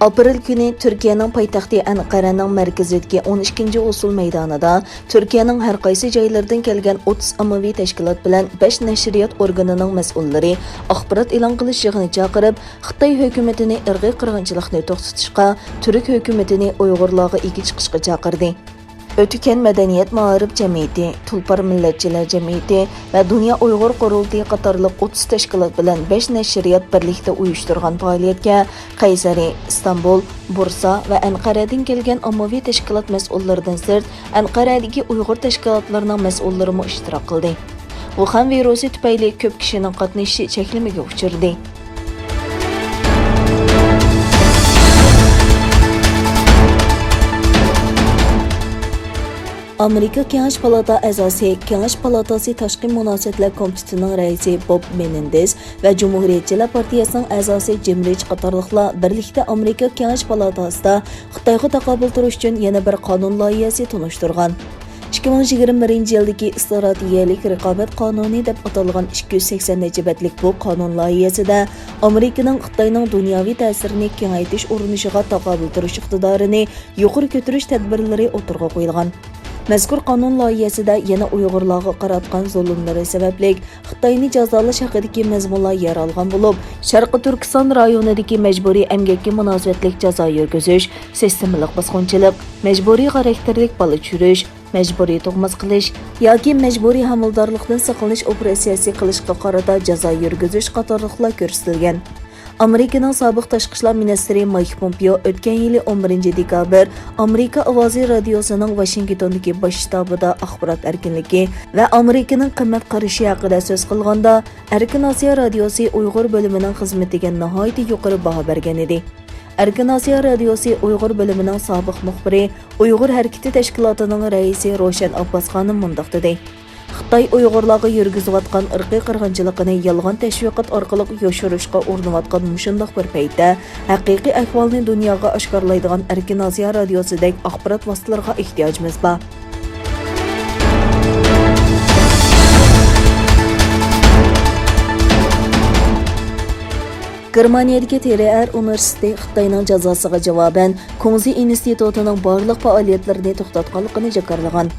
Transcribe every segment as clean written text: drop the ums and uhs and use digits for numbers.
Aprel kuni Turkiyaning poytaxti Anqaraning markazidagi 12-chi usul maydonida Turkiyaning har qaysi joylaridan kelgan 30 ommaviy tashkilot bilan 5 nashriyot organining mas'ullari axborot e'lon qilish yig'ini chaqirib, Xitoy hukumatini irqiy qirg'inchilikni to'xtatishga, Turk hukumatini Uyg'urlarga ega chiqishga chaqirdi. Ötüken Medeniyet Mağarib Cemiyeti, Tulpar Milletçiler Cemiyeti ve Dünya Uyghur Qurultayı qatarlıq 30 teşkilat bilen 5 neşriyat birlikte uyuşturgan faaliyetke Kayseri, İstanbul, Bursa ve Ankara'dan kelgen ommaviy teşkilat mas'ullaridan sırt Ankara'daki Uyghur teşkilatlarının mas'ullari iştirak qildi. Wuhan virusi tufayli ko'p kishining qatnashishi cheklamaga uchirdi. Amerika Kېңәш palata a'zosi, Kېңәш palatasi tashqi munosabatlar komitetining raisi Bob Menendez va Cumhuriyetçiler partiyasining a'zosi Jim Rich qatorliqlar birlikda Amerika Kېңәш palatasida Xitoyga taqobil turish uchun yana bir qonun loyihasi tunishtirgan. 2021 yildagi İstisrategiyalik raqobat qonuni deb atalgan 280 betlik bu qonun loyihasida Amerikaning Xitoyning dunyoviy ta'sirini kengaytirish urinishiga taqobil turish iqtidorini yuqori ko'tarish tadbirlari o'tirg'a qo'yilgan. Mazkur qonun loyihasida yana Uyg'urlarga qaratgan zulmlari sababli Xitoyni jazolash haqidagi mazmunlar yer olgan bo'lib, Sharqi Turkiston rayonidagi majburiy emgakka munosabatlik jazo yurgizish, sistemalik bosqinchilik, majburiy xarakterlik bola tushirish, majburiy tug'mas qilish yoki majburiy hamildorlikdan saqlanish operatsiyasi qilishga qarata jazo yurgizish qatorliqlar ko'rsatilgan. Amerikaning sobiq tashqi ishlar ministri Mike Pompeo o'tgan yili 11 dekabr Amerika ovozi radiosining Washingtondagi bosh shtabida axborot erkinligi va Amerikaning qimmat qarashi haqida so'z qilganda, Erkin Osiyo radiosi Uyg'ur bo'limining xizmatiga nihoyat yuqori baho bergan edi. Erkin Osiyo radiosi Uyg'ur bo'limining sobiq muxbiri, Uyg'ur harakati tashkilotining raisi Roshan Abbosxonim mundaq dedi: Xitoy Uyg'urlarga yurgizayotgan irqiy qirg'inchiligini yolg'on tashviqot orqali yoshirishga urinayotgan mushundoq bir paytda haqiqiy ahvolni dunyoga oshkorlaydigan Erkin Osiyo radiosidagi axborot vositalariga ehtiyojimiz bor. Германиядәге лирі университеті Xitayning jazosiga javoban كۇڭزى ئىنستىتۇتىنىڭ barliq faoliyatlarini to'xtatganligini jakarlagan.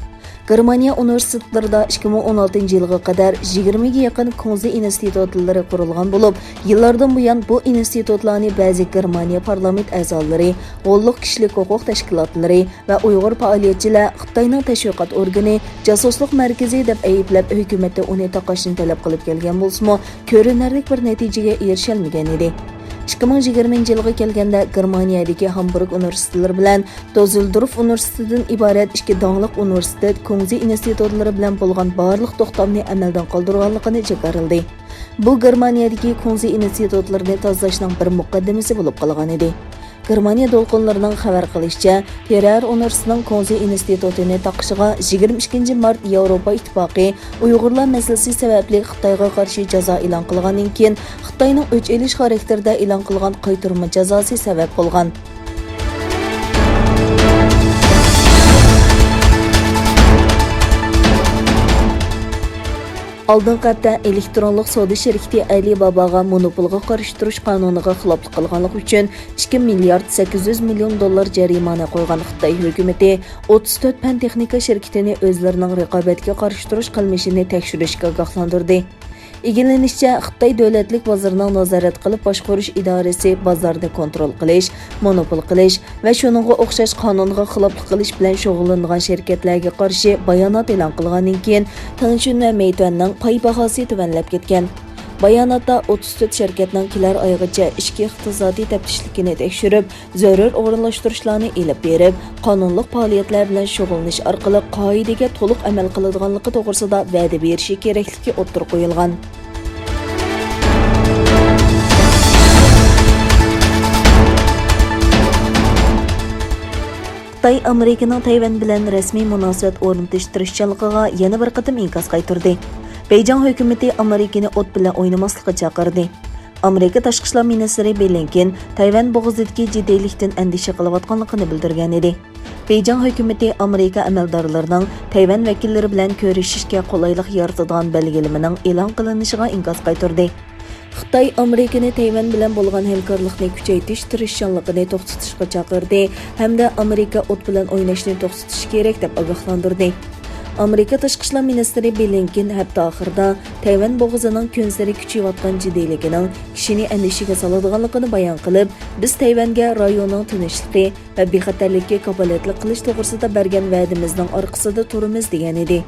Germaniya universitetlarida 2016 yılga qadar 20 ga yaqin كۇڭزى institutlari qurilgan bo'lib, yillardan buyon bu institutlarni ba'zi Germaniya parlament a'zolari, qo'lliq kishilik huquq tashkilotlari va Uyg'ur faoliyatchilar Xitoyning tashviqot organi, jasuslik markazi deb ayblab hukumatda uni taqashni talab qilib kelgan bo'lsa-mu, ko'rinarli bir natijaga erishalmagan edi. 2020 yılga kelganda Germaniyadagi Hamburg universitetlari bilan Düsseldorf universitetidan iborat ikki dongliq universitet كۇڭزى institutlari bilan bo'lgan barliq to'xtamni amaldan qoldirganligini jakarildi. Bu Germaniyadagi كۇڭزى institutlarini tozalashning bir muqaddimasi bo'lib qolgan edi. Germaniya dolqunlarining xabar qilishicha, Terror universitetining كۇڭزى institutini taqishiga 22 mart Yevropa ittifoqi Uyg'urlar masalasi sababli Xitoyga qarshi jazo e'lon qilgandan keyin Xitoyning o'ch elish xarakterida e'lon qilgan qaytarma jazosi sabab bo'lgan. Aldınqı hafta elektronluq savdo şirkiti Alibabaga monopolga qarshi turish qonuniga xiloflik qilganlik uchun 2 milliard 800 million dollar jarimani qo'ygan Xitoy hukumati 34 pan texnika shirkitini o'zlarining raqobatga qarshi turish qilmishini tekshirishga ogohlantirdi. İlgilenishcha, Xitoy davlatlik bozorining nazorat qilib boshqarish idorasi bozorni kontrol qilish, monopol qilish va shuningga o'xshash qonunga xiloflik qilish bilan shug'ullangan shirkatlarga qarshi bayonot e'lon qilgandan keyin Tangchun va Meituanning pay bahosi tuvanlab ketgan. Bayonotda 34 shirkatning kelar oygacha ichki iqtisodiy taftishlikini tekshirib, zarur o'rinlashtirishlarni elib berib, qonunliq faoliyatlar bilan shug'ullanish orqali qoidaga to'liq amal qiladiganligi to'g'risida va'da berishi kerakligi o'tirib qo'yilgan. Xitoy Amerikaning Tayvan bilan rasmiy munosabat o'rnatish tirishchiligiga yana bir qatim inkos qaytardi. Beijing hukumati Amerikani o't bilan o'ynamaslikka chaqirdi. Amerika tashqi ishlar ministri Blinken Tayvan bo'g'izidagi jiddiylikdan andisha qilayotganligini bildirgan edi. Beijing hukumati Amerika amaldorlarining Tayvan vakillari bilan ko'rishishga qulaylik yaratadigan belgilamaning e'lon qilinishiga inkos qaytardi. Xitay Amerikani Tayvan bilan bo'lgan hamkorlikni kuchaytirish tirishchanligini to'xtatishga chaqirdi hamda Amerika o't bilan o'ynashni to'xtatish kerak deb ogohlantirdi. Amerika Tashqi ishlar ministri Bિлен hafta oxirida Tayvan bo'g'izining kunsari kuchayotgan jiddiyligining kishini andishiga soladiganligini bayon qilib, biz Tayvanga rayonning tinchligi va bexatarlikka kafolatlik qilish to'g'risida bergan va'dimizning orqasida turamiz degan edi.